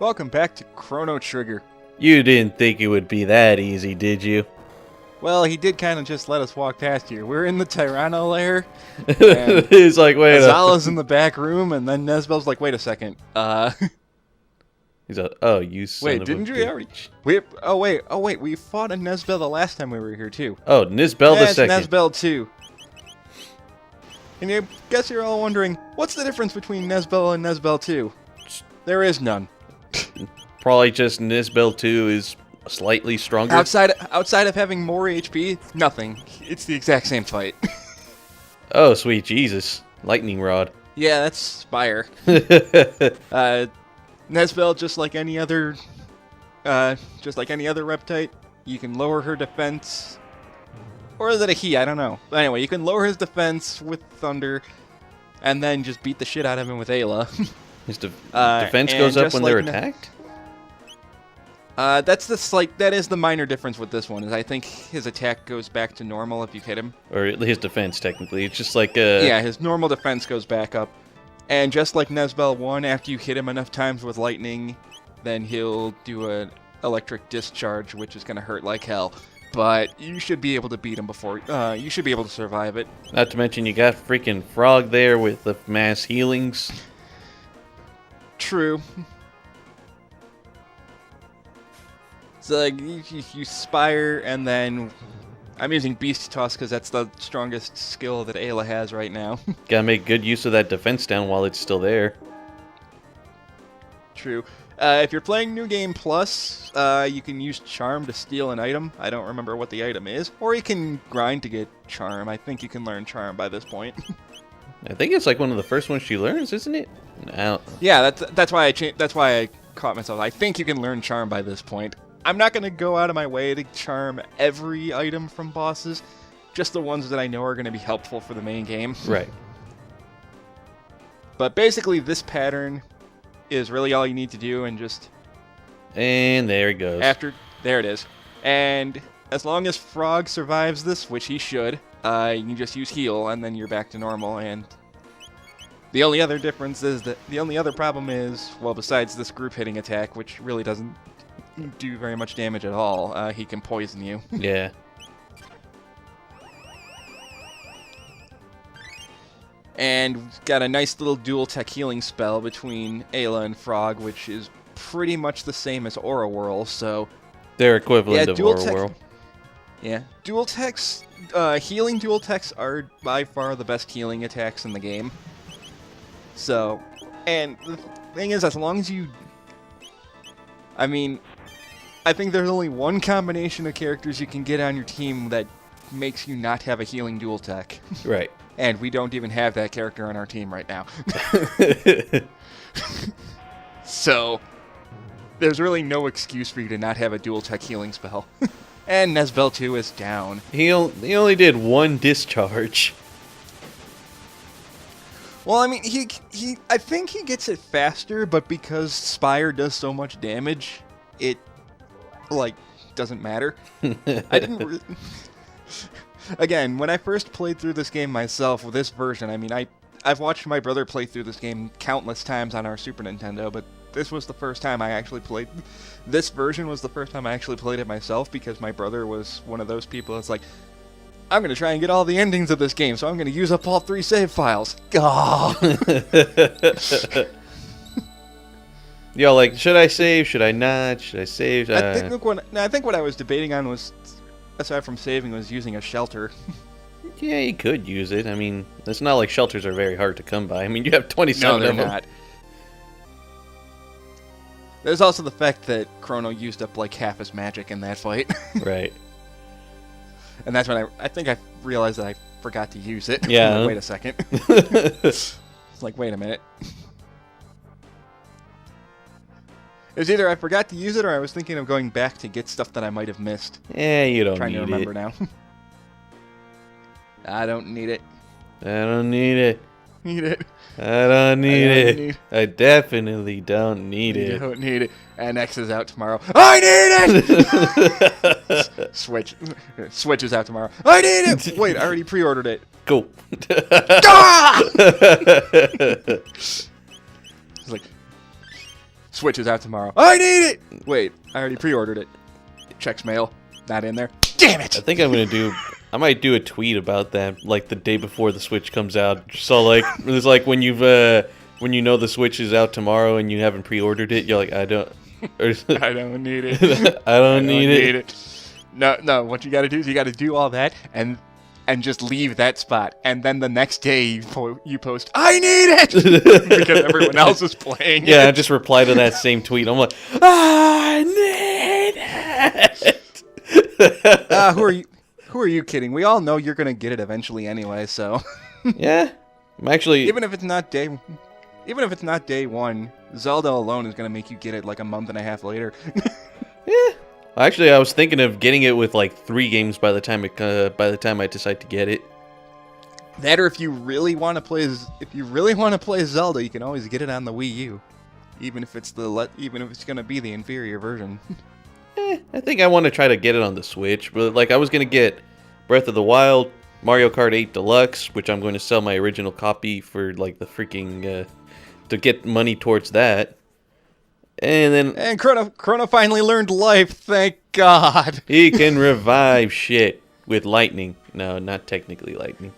Welcome back to Chrono Trigger. You didn't think it would be that easy, did you? Well, he did kind of just let us walk past here. We're in the Tyranno lair, and He's like, wait a... Azala's in the back room, and then Nesbel's like, wait a second. He's like, oh, you son Wait, of didn't a we already... Oh, wait, we fought a Nesbel the last time we were here, too. Oh, Nisbel the Yes, second. Nesbel 2. And I guess you're all wondering, what's the difference between Nesbel and Nesbel 2? There is none. Probably just Nisbel 2 is slightly stronger. Outside of having more HP, nothing. It's the exact same fight. Oh, sweet Jesus. Lightning Rod. Yeah, that's Spire. Nesbel, just like any other Reptite, you can lower her defense. Or is it a he? I don't know. But anyway, you can lower his defense with Thunder, and then just beat the shit out of him with Ayla. His defense goes up when they're attacked? That is the minor difference with this one, is I think his attack goes back to normal if you hit him. Or his defense, technically. It's just like Yeah, his normal defense goes back up. And just like Nesbel 1, after you hit him enough times with lightning, then he'll do an electric discharge, which is going to hurt like hell. But you should be able to beat him before... you should be able to survive it. Not to mention you got freaking Frog there with the mass healings. True. So like, you Spire, and then... I'm using Beast Toss because that's the strongest skill that Ayla has right now. Gotta make good use of that defense down while it's still there. True. If you're playing New Game Plus, you can use Charm to steal an item. I don't remember what the item is. Or you can grind to get Charm. I think you can learn Charm by this point. I think it's like one of the first ones she learns, isn't it? No. Yeah, that's why I caught myself. I think you can learn Charm by this point. I'm not going to go out of my way to charm every item from bosses, just the ones that I know are going to be helpful for the main game. Right. But basically, this pattern is really all you need to do, and just... And there he goes. There it is. And as long as Frog survives this, which he should, you can just use heal, and then you're back to normal, and... The only other difference is that... The only other problem is, well, besides this group hitting attack, which really doesn't do very much damage at all, he can poison you. Yeah. And we've got a nice little dual tech healing spell between Ayla and Frog, which is pretty much the same as Aura Whirl, so... They're equivalent of Aura Whirl. Yeah. Dual techs, healing dual techs are by far the best healing attacks in the game. So, and the thing is, as long as you... I mean, I think there's only one combination of characters you can get on your team that makes you not have a healing dual tech. Right. And we don't even have that character on our team right now. So, there's really no excuse for you to not have a dual tech healing spell. And Nesbel 2 is down. He only did one discharge. Well, I mean, I think he gets it faster, but because Spire does so much damage, it, like, doesn't matter. I didn't... Again, when I first played through this game myself with this version, I mean, I've watched my brother play through this game countless times on our Super Nintendo, but this was the first time I actually played... This version was the first time I actually played it myself, because my brother was one of those people that's like, I'm going to try and get all the endings of this game, so I'm going to use up all 3 save files. Gah! Yo, like, should I save? Should I not? Should I save? I think what I was debating on was, aside from saving, was using a shelter. Yeah, you could use it. I mean, it's not like shelters are very hard to come by. I mean, you have 27 No, of they're them. not. There's also the fact that Chrono used up like half his magic in that fight. Right. And that's when I think I realized that I forgot to use it. Yeah. Like, wait a second. It's like, wait a minute. It was either I forgot to use it or I was thinking of going back to get stuff that I might have missed. Yeah, you don't Trying need to remember it. now. I don't need it. I don't need it. Need it. I don't need it. I definitely don't need You it. don't need it. And X is out tomorrow. I need it! Switch is out tomorrow. I need it! Wait, I already pre-ordered it. Cool. Ah! It's like, Switch is out tomorrow. I need it! Wait, I already pre-ordered it. Checks mail. Not in there. Damn it! I think I might do a tweet about that, like the day before the Switch comes out. So like, it's like when when you know the Switch is out tomorrow and you haven't pre-ordered it, you're like, I don't need it. I don't need it. No, what you gotta do is you gotta do all that and just leave that spot. And then the next day you post, I need it! Because everyone else is playing Yeah, it. I just reply to that same tweet. I'm like, I need it! Who are you kidding? We all know you're gonna get it eventually anyway, so... Yeah, I'm actually... Even if it's not day one, Zelda alone is gonna make you get it like a month and a half later. Yeah. Actually, I was thinking of getting it with like 3 games by the time I decide to get it. That, or if you really want to play Zelda, you can always get it on the Wii U, even if it's gonna be the inferior version. I think I want to try to get it on the Switch, but like I was gonna get Breath of the Wild, Mario Kart 8 Deluxe, which I'm going to sell my original copy for like the freaking to get money towards that. And Chrono finally learned life, thank God. He can revive shit with lightning. No, not technically lightning.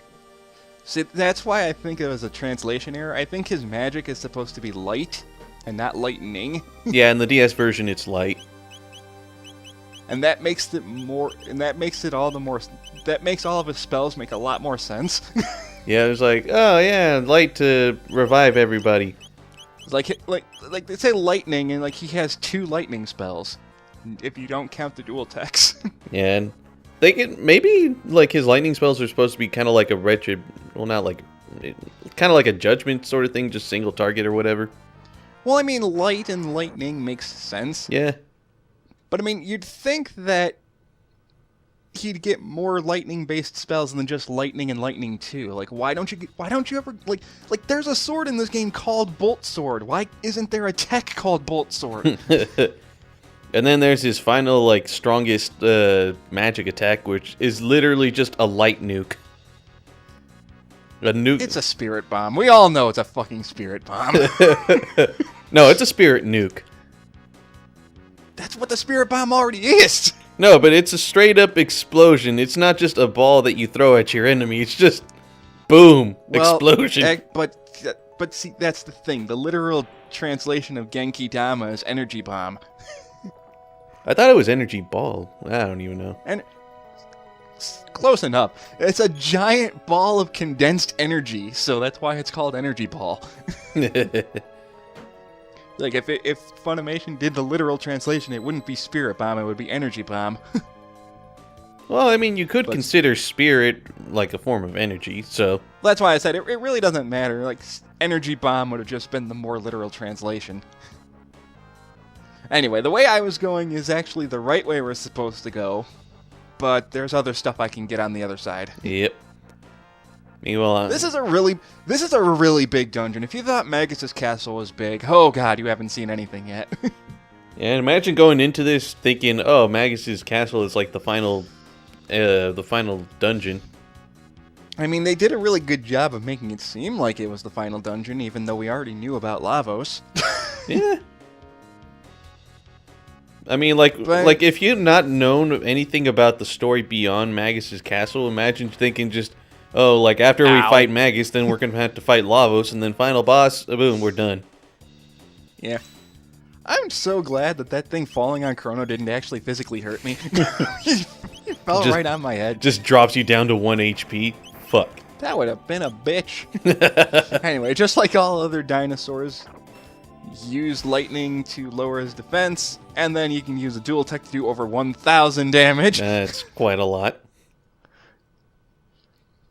See, that's why I think it was a translation error. I think his magic is supposed to be light and not lightning. Yeah, in the DS version it's light. And that makes all of his spells make a lot more sense. Yeah, it was like, oh yeah, light to revive everybody. Like they say lightning, and like he has 2 lightning spells, if you don't count the dual techs. Yeah, and they can maybe like his lightning spells are supposed to be kind of like kind of like a judgment sort of thing, just single target or whatever. Well, I mean, light and lightning makes sense. Yeah, but I mean, you'd think that he'd get more lightning-based spells than just lightning and lightning too. Like, why don't you ever like there's a sword in this game called Bolt Sword. Why isn't there a tech called Bolt Sword? And then there's his final like strongest magic attack, which is literally just a light nuke. A nuke. It's a spirit bomb. We all know it's a fucking spirit bomb. No, it's a spirit nuke. That's what the spirit bomb already is. No, but it's a straight up explosion. It's not just a ball that you throw at your enemy. It's just boom, explosion. But see, that's the thing. The literal translation of Genki Dama is energy bomb. I thought it was energy ball. I don't even know. And close enough. It's a giant ball of condensed energy, so that's why it's called energy ball. Like, if Funimation did the literal translation, it wouldn't be Spirit Bomb, it would be Energy Bomb. Well, I mean, you could consider spirit like a form of energy, so... That's why I said it really doesn't matter. Like, Energy Bomb would have just been the more literal translation. Anyway, the way I was going is actually the right way we're supposed to go, but there's other stuff I can get on the other side. Yep. Meanwhile, this is a really big dungeon. If you thought Magus's castle was big, oh god, you haven't seen anything yet. Yeah, and imagine going into this thinking, oh, Magus's castle is like the final dungeon. I mean, they did a really good job of making it seem like it was the final dungeon, even though we already knew about Lavos. Yeah. I mean, like if you'd not known anything about the story beyond Magus's castle, imagine thinking just, oh, like after we fight Magus, then we're gonna have to fight Lavos, and then final boss, boom, we're done. Yeah. I'm so glad that thing falling on Chrono didn't actually physically hurt me. It fell right on my head. Just drops you down to 1 HP. Fuck. That would have been a bitch. Anyway, just like all other dinosaurs, use lightning to lower his defense, and then you can use a dual tech to do over 1,000 damage. That's quite a lot.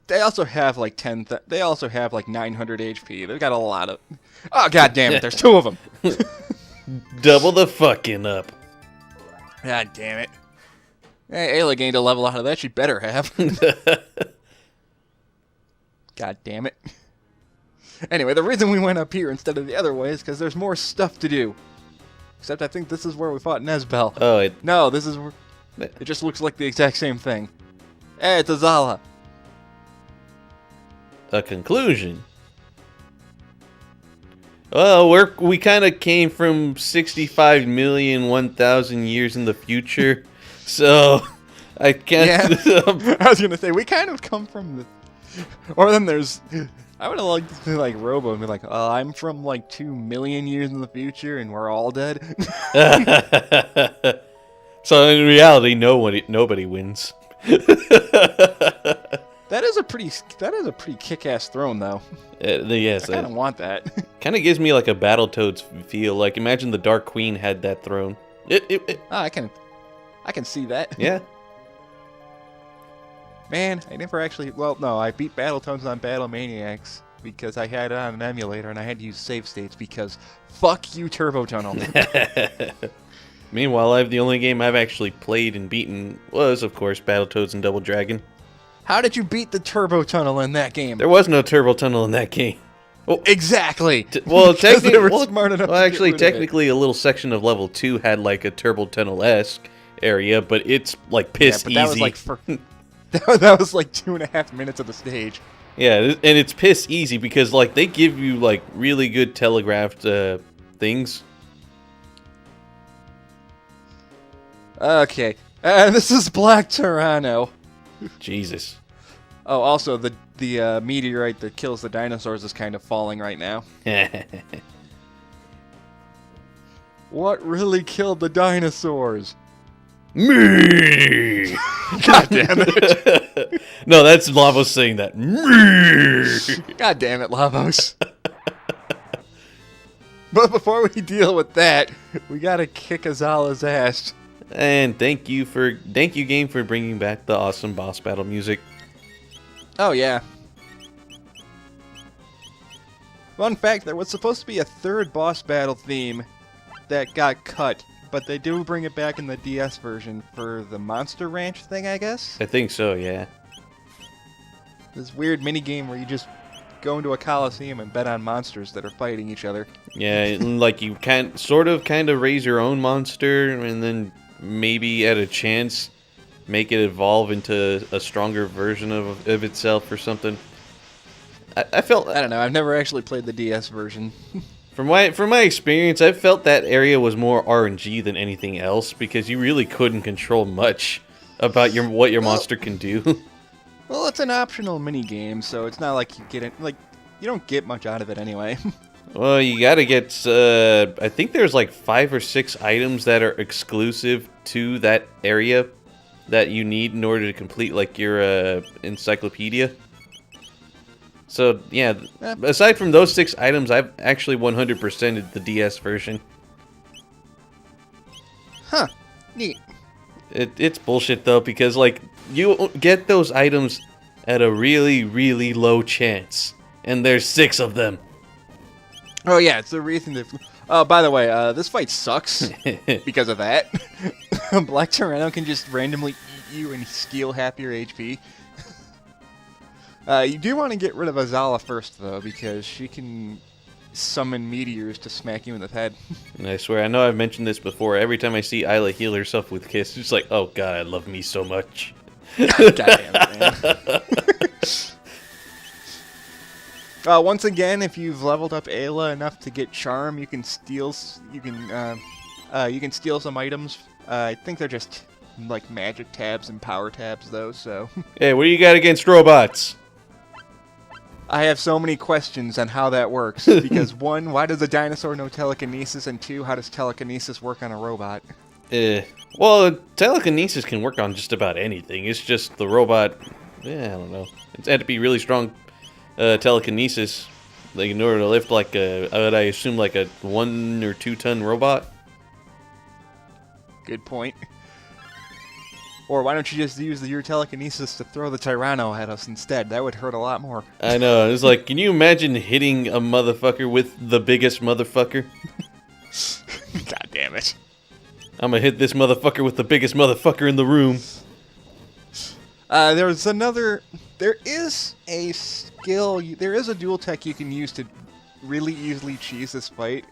They also have like 900 HP. They've got a lot of... Oh, god damn it, there's 2 of them. Double the fucking up. God damn it. Hey, Ayla gained a level out of that. She better have. God damn it. Anyway, the reason we went up here instead of the other way is because there's more stuff to do. Except I think this is where we fought Nesbel. Oh, No, this is where... It just looks like the exact same thing. Hey, it's Azala. A conclusion. Well, we kind of came from 65 million 1,000 years in the future, so I can't. Yeah. I was gonna say we kind of come from the. Or then there's. I would have liked to be like Robo and be like, I'm from like 2 million years in the future and we're all dead. So in reality, nobody wins. That is a pretty kick-ass throne though. Yes, I kind of want that. Kind of gives me like a Battletoads feel. Like imagine the Dark Queen had that throne. I can see that. Yeah. Man, I never actually. Well, no, I beat Battletoads on Battle Maniacs because I had it on an emulator and I had to use save states because fuck you, Turbo Tunnel. Meanwhile, the only game I've actually played and beaten was, of course, Battletoads and Double Dragon. How did you beat the Turbo Tunnel in that game? There was no Turbo Tunnel in that game. Oh, exactly. Well, they were smart enough. Actually, technically, a little section of level 2 had like a Turbo Tunnel-esque area, but it's like piss easy. That was like that was like 2.5 minutes of the stage. Yeah, and it's piss easy because like they give you like really good telegraphed things. Okay, this is Black Tyranno. Jesus. Oh, also the meteorite that kills the dinosaurs is kind of falling right now. What really killed the dinosaurs? Me. God damn it! No, that's Lavos saying that. Me. God damn it, Lavos! But before we deal with that, we gotta kick Azala's ass. And thank you game for bringing back the awesome boss battle music. Oh yeah. Fun fact: there was supposed to be a third boss battle theme that got cut. But they do bring it back in the DS version for the Monster Ranch thing, I guess? I think so, yeah. This weird minigame where you just go into a coliseum and bet on monsters that are fighting each other. Yeah, like you can kind of raise your own monster and then maybe at a chance make it evolve into a stronger version of itself or something. I don't know, I've never actually played the DS version. From my experience, I felt that area was more RNG than anything else because you really couldn't control much about what your monster can do. Well, it's an optional mini game, so it's not like you don't get much out of it anyway. Well, you gotta get. I think there's like 5 or 6 items that are exclusive to that area that you need in order to complete like your encyclopedia. So, yeah, aside from those 6 items, I've actually 100%ed the DS version. Huh. Neat. It's bullshit, though, because, like, you get those items at a really, really low chance. And there's 6 of them. Oh, yeah, it's the reason that... Oh, by the way, this fight sucks because of that. Black Tyranno can just randomly eat you and steal half your HP. You do want to get rid of Azala first, though, because she can summon meteors to smack you in the head. And I swear, I know I've mentioned this before. Every time I see Isla heal herself with Kiss, it's like, oh god, I love me so much. God damn it, man. Once again, if you've leveled up Ayla enough to get Charm, you can steal some items. I think they're just like magic tabs and power tabs, though. So. Hey, what do you got against robots? I have so many questions on how that works. Because 1, why does a dinosaur know telekinesis? And 2, how does telekinesis work on a robot? Well, telekinesis can work on just about anything. It's just the robot, I don't know. It's had to be really strong telekinesis, like in order to lift like I assume like a 1 or 2 ton robot. Good point. Or why don't you just use your telekinesis to throw the Tyranno at us instead? That would hurt a lot more. I know. It's like, can you imagine hitting a motherfucker with the biggest motherfucker? God damn it. I'm gonna hit this motherfucker with the biggest motherfucker in the room. There is a skill, there is a dual tech you can use to really easily cheese this fight.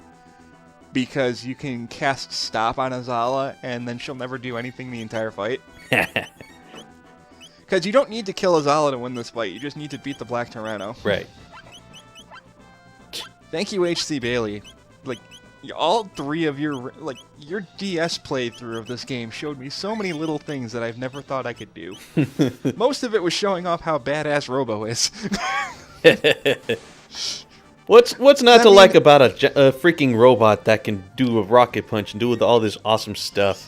Because you can cast Stop on Azala, and then she'll never do anything the entire fight. Because you don't need to kill Azala to win this fight, you just need to beat the Black Tyranno. Right. Thank you, H.C. Bailey. Like, all 3 of your DS playthrough of this game showed me so many little things that I've never thought I could do. Most of it was showing off how badass Robo is. What's not to like about a freaking robot that can do a rocket punch and do all this awesome stuff?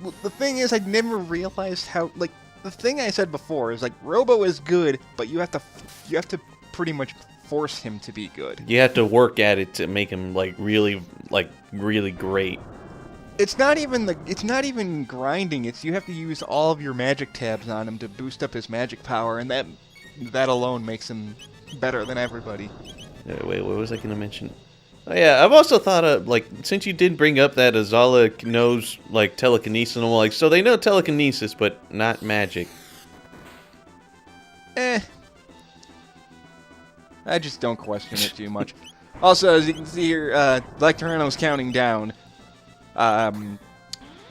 Well, the thing is, I never realized how, like, the thing I said before is, like, Robo is good, but you have to pretty much force him to be good. You have to work at it to make him, really great. It's not even grinding. You have to use all of your magic tabs on him to boost up his magic power, and that alone makes him better than everybody. Wait, what was I going to mention? Oh, yeah, I've also thought of, since you did bring up that Azala knows, telekinesis, and I'm like, so they know telekinesis, but not magic. I just don't question it too much. Also, as you can see here, Black Tyranno's counting down.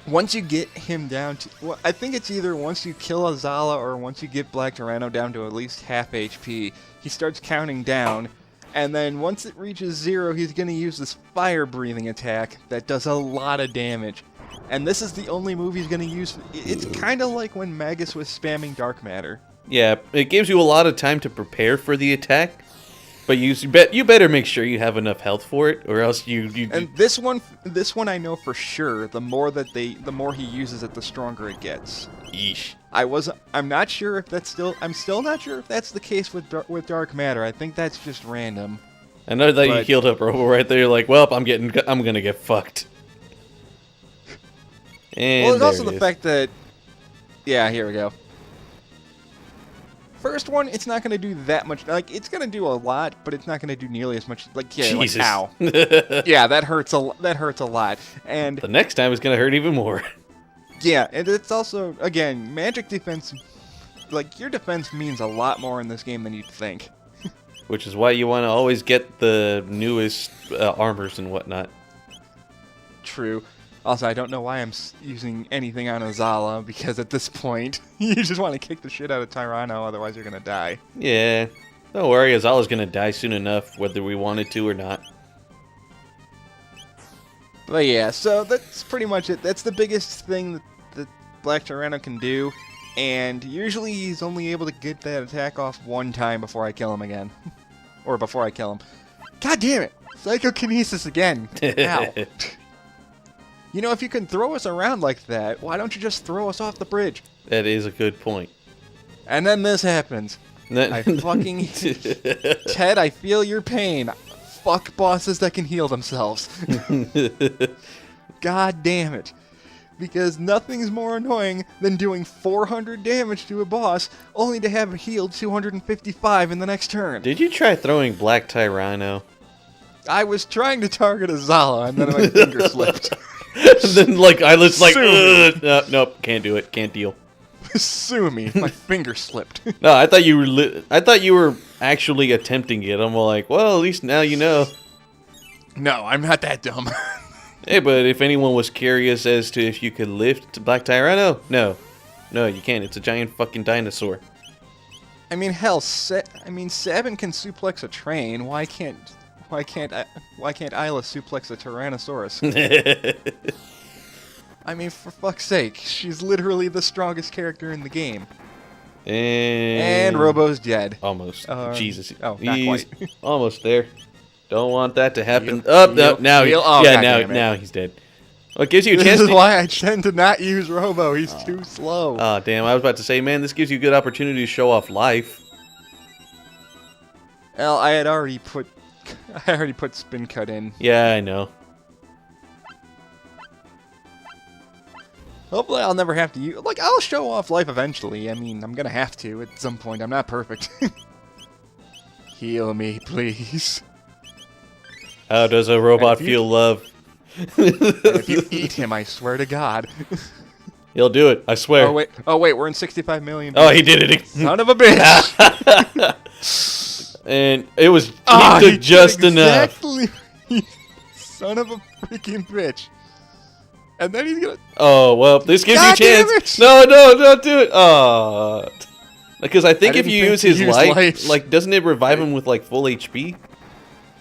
Once you get him down to... Well, I think it's either once you kill Azala or once you get Black Tyranno down to at least half HP, he starts counting down. And then once it reaches 0, he's going to use this fire-breathing attack that does a lot of damage. And this is the only move he's going to use. It's kind of like when Magus was spamming Dark Matter. Yeah, it gives you a lot of time to prepare for the attack. But you better make sure you have enough health for it, or else you. And this one I know for sure. The more he uses it, the stronger it gets. Yeesh. I'm not sure if that's still. I'm still not sure if that's the case with Dark Matter. I think that's just random. I know that you healed up Robo right there. You're like, well, I'm gonna get fucked. And well, there's also the fact that. Yeah, here we go. First one, it's not going to do that much. It's going to do a lot, but it's not going to do nearly as much. Jesus. Ow. Yeah, that hurts a lot. And the next time it's going to hurt even more. Yeah, and it's also, again, magic defense. Your defense means a lot more in this game than you'd think. Which is why you want to always get the newest armors and whatnot. True. Also, I don't know why I'm using anything on Azala, because at this point, you just want to kick the shit out of Tyranno, otherwise you're going to die. Yeah. Don't worry, Azala's going to die soon enough, whether we wanted to or not. But yeah, so that's pretty much it. That's the biggest thing that Black Tyranno can do, and usually he's only able to get that attack off one time before I kill him again. Or before I kill him. God damn it! Psychokinesis again! Ow. You know, if you can throw us around like that, why don't you just throw us off the bridge? That is a good point. And then this happens. I fucking... Ted, I feel your pain. Fuck bosses that can heal themselves. God damn it. Because nothing's more annoying than doing 400 damage to a boss, only to have it healed 255 in the next turn. Did you try throwing Black Tyranno? I was trying to target Azala, and then my finger slipped. And then, I was like, nope, can't do it, can't deal. Sue me, my finger slipped. No, I thought you were actually attempting it. I'm like, well, at least now you know. No, I'm not that dumb. Hey, but if anyone was curious as to if you could lift Black Tyranno, no, you can't. It's a giant fucking dinosaur. I mean, hell, Sabin can suplex a train. Why can't Isla suplex a Tyrannosaurus? I mean, for fuck's sake, she's literally the strongest character in the game. And Robo's dead. Almost. Jesus. Oh, not quite. Almost there. Don't want that to happen. Now he's dead. Well, it gives you a chance. This is why I tend to not use Robo. He's too slow. Oh, damn. I was about to say, man, this gives you a good opportunity to show off life. Well, I already put Spin Cut in. Yeah, I know. Hopefully I'll never have to use... I'll show off life eventually. I mean, I'm gonna have to at some point. I'm not perfect. Heal me, please. How does a robot feel love? If you eat him, I swear to God. He'll do it, I swear. Oh wait, we're in 65 million. Oh, he did it. Son of a bitch! And it was he took just enough. Son of a freaking bitch. And then he's gonna... Oh, well, this gives you a chance. No, don't do it. Oh. Because I think if you use his life, doesn't it revive him with, full HP?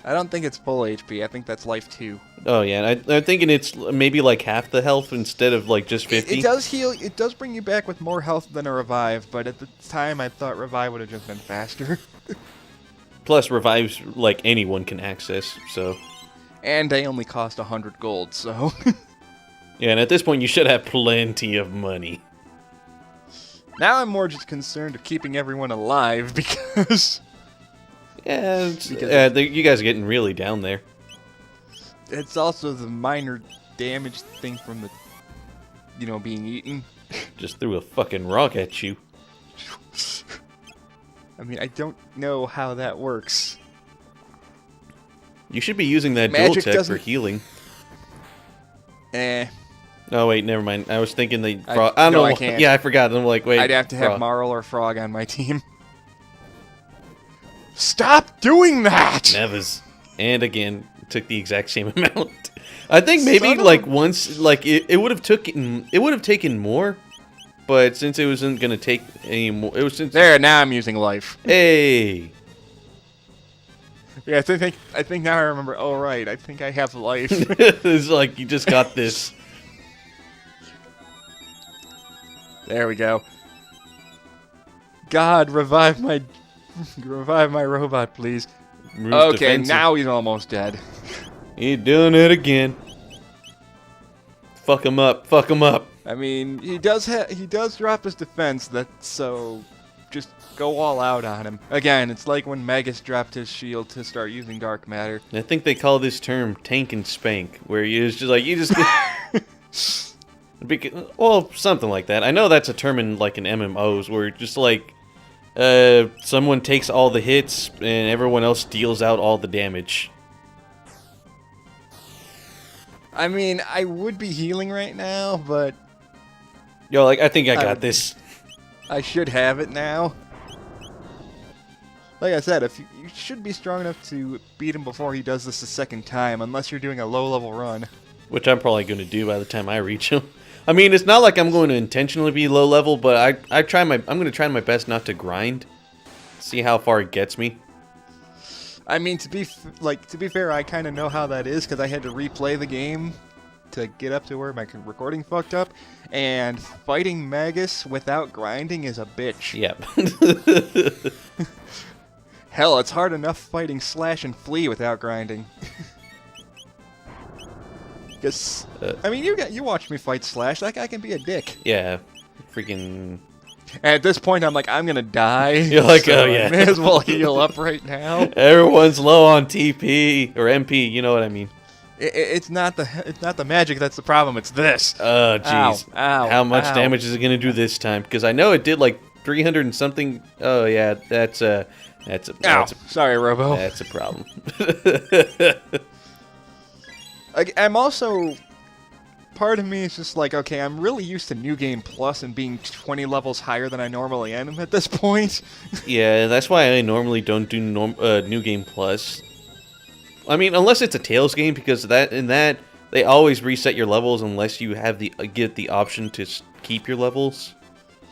I don't think it's full HP. I think that's life 2. Oh yeah, and I'm thinking it's maybe like half the health instead of like just 50. It does heal. It does bring you back with more health than a revive, but at the time I thought revive would have just been faster. Plus revives like anyone can access, so. And they only cost 100 gold, so. Yeah, and at this point you should have plenty of money. Now I'm more just concerned of keeping everyone alive because. Yeah, you guys are getting really down there. It's also the minor damage thing from the, being eaten. Just threw a fucking rock at you. I mean, I don't know how that works. You should be using that dual Magic tech doesn't- for healing. Eh. Oh wait, never mind. I was thinking the frog. I don't know. I can't. Yeah, I forgot. I'm like, wait. I'd have to have frog. Marl or Frog on my team. Stop doing that! Nevers. And again, took the exact same amount. I think maybe Son of like a- once, like it would have taken more, but since it wasn't gonna take any more, it was since. There, now I'm using life. Hey. Yeah, I think now I remember. Oh right, I think I have life. It's like you just got this. There we go. God, revive my robot, please. Moves Okay, defensive. now he's almost dead. You're doing it again. Fuck him up. Fuck him up. I mean, he does drop his defense. So just go all out on him. Again, it's like when Magus dropped his shield to start using dark matter. I think they call this term tank and spank, where you just like you just. Well, something like that. I know that's a term in like in MMOs where just like someone takes all the hits and everyone else deals out all the damage. I mean, I would be healing right now, but Yo, like I think I got this. I should have it now. Like I said, if you should be strong enough to beat him before he does this a second time, unless you're doing a low-level run. Which I'm probably going to do by the time I reach him. I mean, it's not like I'm going to intentionally be low level, but I'm going to try my best not to grind. See how far it gets me. I mean, to be fair, I kind of know how that is because I had to replay the game to get up to where my recording fucked up, and fighting Magus without grinding is a bitch. Yep. Hell, it's hard enough fighting Slash and Flea without grinding. Because I mean, you watched me fight Slash. That guy can be a dick. Yeah. Freaking. And at this point, I'm like, I'm gonna die. You're like, so oh yeah. I may as well heal up right now. Everyone's low on TP or MP. You know what I mean. It's not the magic that's the problem. It's this. Oh jeez. Ow, How much ow. damage is it gonna do this time? Because I know it did like 300 and something. Oh yeah, that's a Sorry, Robo. that's a problem. I'm also... Part of me is just like, okay, I'm really used to New Game Plus and being 20 levels higher than I normally am at this point. Yeah, that's why I normally don't do New Game Plus. I mean, unless it's a Tales game, because in that they always reset your levels unless you have get the option to keep your levels.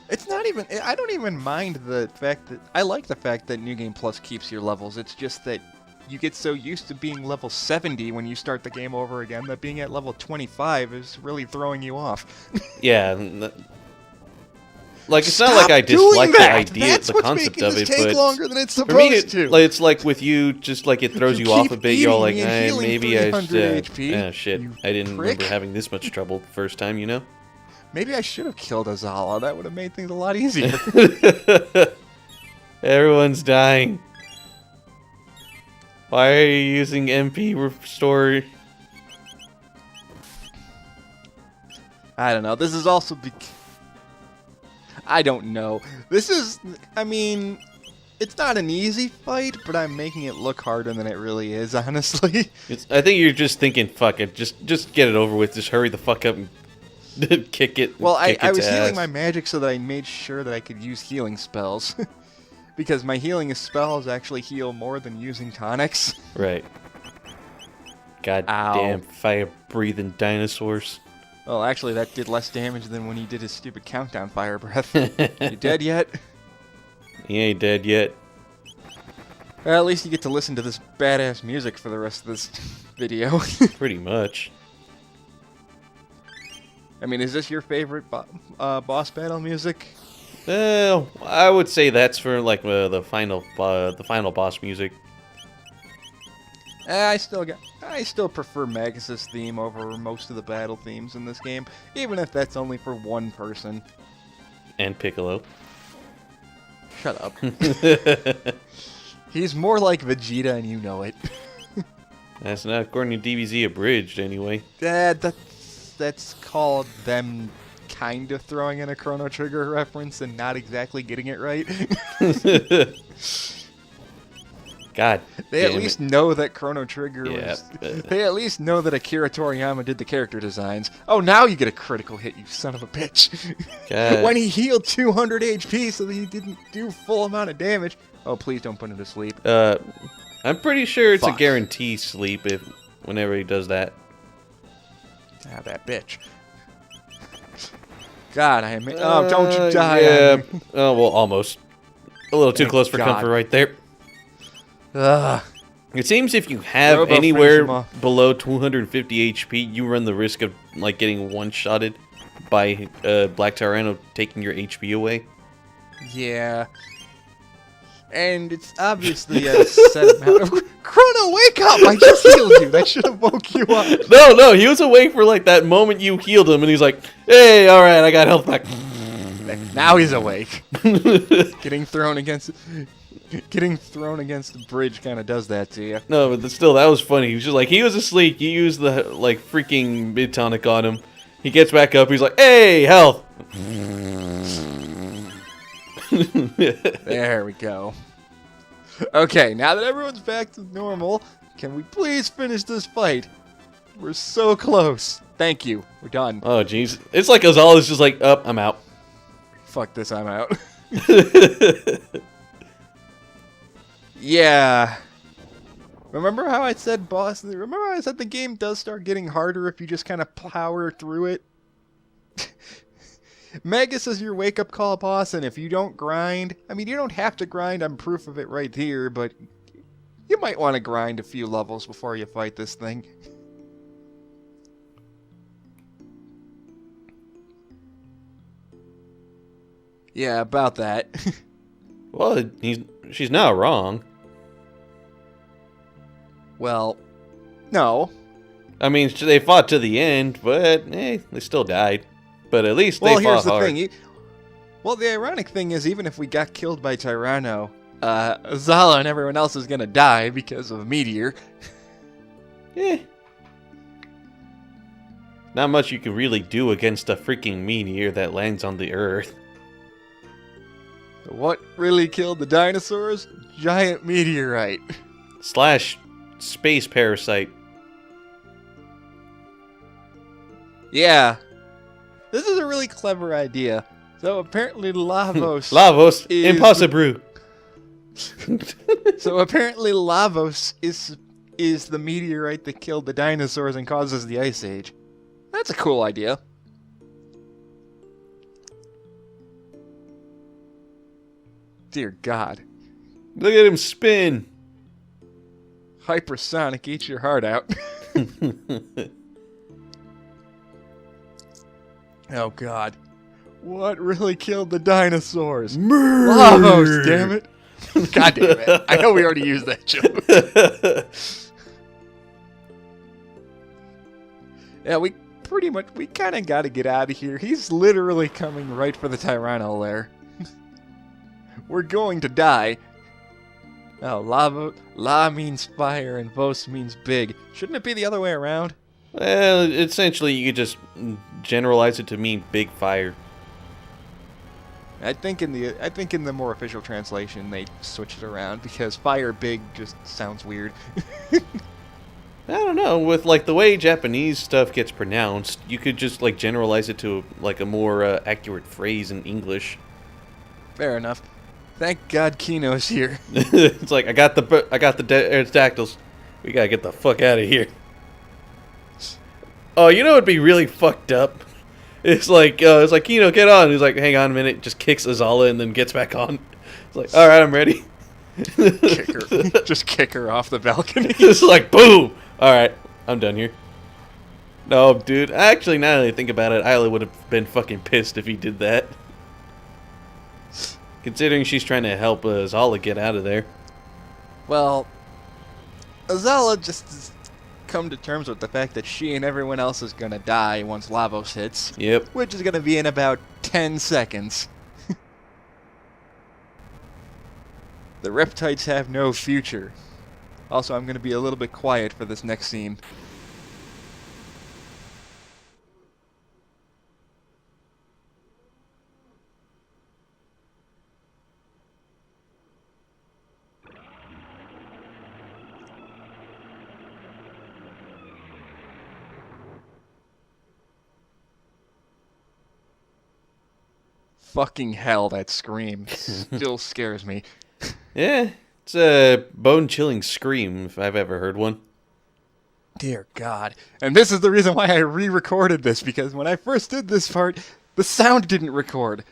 It's not even... I don't even mind the fact that... I like the fact that New Game Plus keeps your levels. It's just that you get so used to being level 70 when you start the game over again that being at level 25 is really throwing you off. Yeah. Like, it's not Stop like I doing dislike the that! idea, That's the what's concept making of this it, take but longer than it's for me, supposed to. it's like with you, just like it throws You you off keep a bit. You're all like, eating and healing maybe I 300 should. HP, Yeah, shit. you I didn't remember prick. having this much trouble the first time, you know? Maybe I should have killed Azala. That would have made things a lot easier. Everyone's dying. Why are you using MP restore? I don't know. This is also I don't know. This is... I mean... It's not an easy fight, but I'm making it look harder than it really is, honestly. I think you're just thinking, fuck it, just get it over with. Just hurry the fuck up and kick it. Well, kick I its was healing ass. my magic so that I made sure that I could use healing spells. Because my healing spells actually heal more than using tonics. Right. God Ow. damn fire-breathing dinosaurs. Well, actually, that did less damage than when he did his stupid countdown fire breath. You dead yet? He ain't dead yet. Well, at least you get to listen to this badass music for the rest of this video. Pretty much. I mean, is this your favorite boss battle music? I would say that's for like the final boss music. I still prefer Magus' theme over most of the battle themes in this game, even if that's only for one person. And Piccolo. Shut up. He's more like Vegeta, and you know it. That's not according to DBZ Abridged, anyway. That's called them kind of throwing in a Chrono Trigger reference and not exactly getting it right. God, they at least know that Chrono Trigger was... Yeah. They at least know that Akira Toriyama did the character designs. Oh, now you get a critical hit, you son of a bitch. God. When he healed 200 HP so that he didn't do full amount of damage. Oh, please don't put him to sleep. I'm pretty sure it's a Fuck. guarantee sleep whenever he does that. Ah, that bitch. God, I am... Oh, don't you die Yeah. on me. Oh, well, almost. A little too Thank close for God. comfort right there. Ugh. It seems if you have Robo finish anywhere him off. below 250 HP, you run the risk of like getting one-shotted by Black Tyranno taking your HP away. Yeah. And it's obviously a set amount of... Chrono, wake up! I just healed you. That should have woke you up. No, he was awake for like that moment you healed him, and he's like, "Hey, all right, I got health back." Now he's awake. Getting thrown against the bridge kind of does that to you. No, but still, that was funny. He was just like, he was asleep. You use the like freaking mid tonic on him. He gets back up. He's like, "Hey, health." There we go. Okay, now that everyone's back to normal, can we please finish this fight? We're so close. Thank you. We're done. Oh, jeez. It's like Azala's just like, "Up, I'm out." Fuck this, I'm out. Yeah. Remember how I said the game does start getting harder if you just kind of power through it? Magus is your wake-up call boss, and if you don't grind... I mean, you don't have to grind, I'm proof of it right here, but... You might want to grind a few levels before you fight this thing. Yeah, about that. Well, she's not wrong. Well, no. I mean, they fought to the end, but they still died. But at least they Well, here's fought the hard. thing. Well, the ironic thing is, even if we got killed by Tyranno, Zala and everyone else is gonna die because of a meteor. Not much you can really do against a freaking meteor that lands on the Earth. What really killed the dinosaurs? Giant meteorite. / space parasite. Yeah. This is a really clever idea. So apparently Lavos... Lavos, is- impossible. So apparently Lavos is the meteorite that killed the dinosaurs and causes the Ice Age. That's a cool idea. Dear God. Look at him spin. Hypersonic, eat your heart out. Oh God. What really killed the dinosaurs? Lavos, damn it. God damn it. I know we already used that joke. Yeah, we kind of got to get out of here. He's literally coming right for the Tyranno lair. We're going to die. Oh, La means fire and Vos means big. Shouldn't it be the other way around? Well, essentially, you could just generalize it to mean big fire. I think in the more official translation they switch it around because fire big just sounds weird. I don't know. With like the way Japanese stuff gets pronounced, you could just like generalize it to like a more accurate phrase in English. Fair enough. Thank God Kino's here. It's like I got the pterodactyls. We gotta get the fuck out of here. Oh, you know what'd be really fucked up? It's like Kino, get on. He's like, hang on a minute, just kicks Azala and then gets back on. It's like, all right, I'm ready. Kick her. Just kick her off the balcony. Just like, boom! Alright, I'm done here. No, dude. Actually, now that I think about it, Isla would have been fucking pissed if he did that. Considering she's trying to help Zala get out of there. Well, Azala just has come to terms with the fact that she and everyone else is gonna die once Lavos hits. Yep. Which is gonna be in about 10 seconds. The Reptites have no future. Also, I'm gonna be a little bit quiet for this next scene. Fucking hell, that scream still scares me. Yeah, it's a bone-chilling scream if I've ever heard one. Dear God. And this is the reason why I re-recorded this, because when I first did this part, the sound didn't record.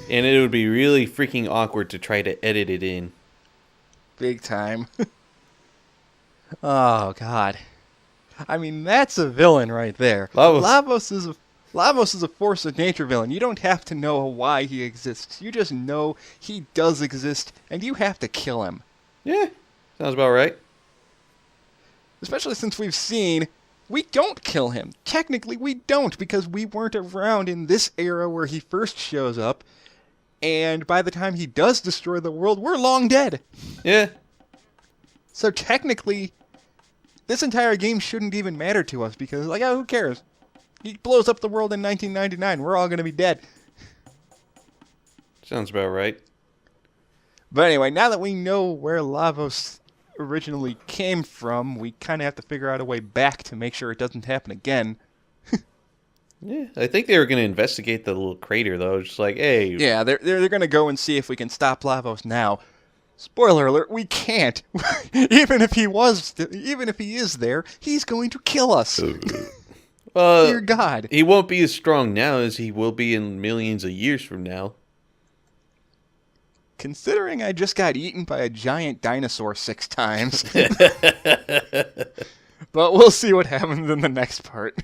And it would be really freaking awkward to try to edit it in. Big time. Oh, God. I mean, that's a villain right there. Lavos is a force of nature villain. You don't have to know why he exists. You just know he does exist, and you have to kill him. Yeah, sounds about right. Especially since we've seen we don't kill him. Technically, we don't, because we weren't around in this era where he first shows up, and by the time he does destroy the world, we're long dead. Yeah. So technically, this entire game shouldn't even matter to us, because, like, oh, who cares? He blows up the world in 1999. We're all going to be dead. Sounds about right. But anyway, now that we know where Lavos originally came from, we kind of have to figure out a way back to make sure it doesn't happen again. Yeah, I think they were going to investigate the little crater, though. Just like, hey. Yeah, they're going to go and see if we can stop Lavos now. Spoiler alert, we can't. Even if he is there, he's going to kill us. Dear God. He won't be as strong now as he will be in millions of years from now. Considering I just got eaten by a giant dinosaur 6 times. But we'll see what happens in the next part.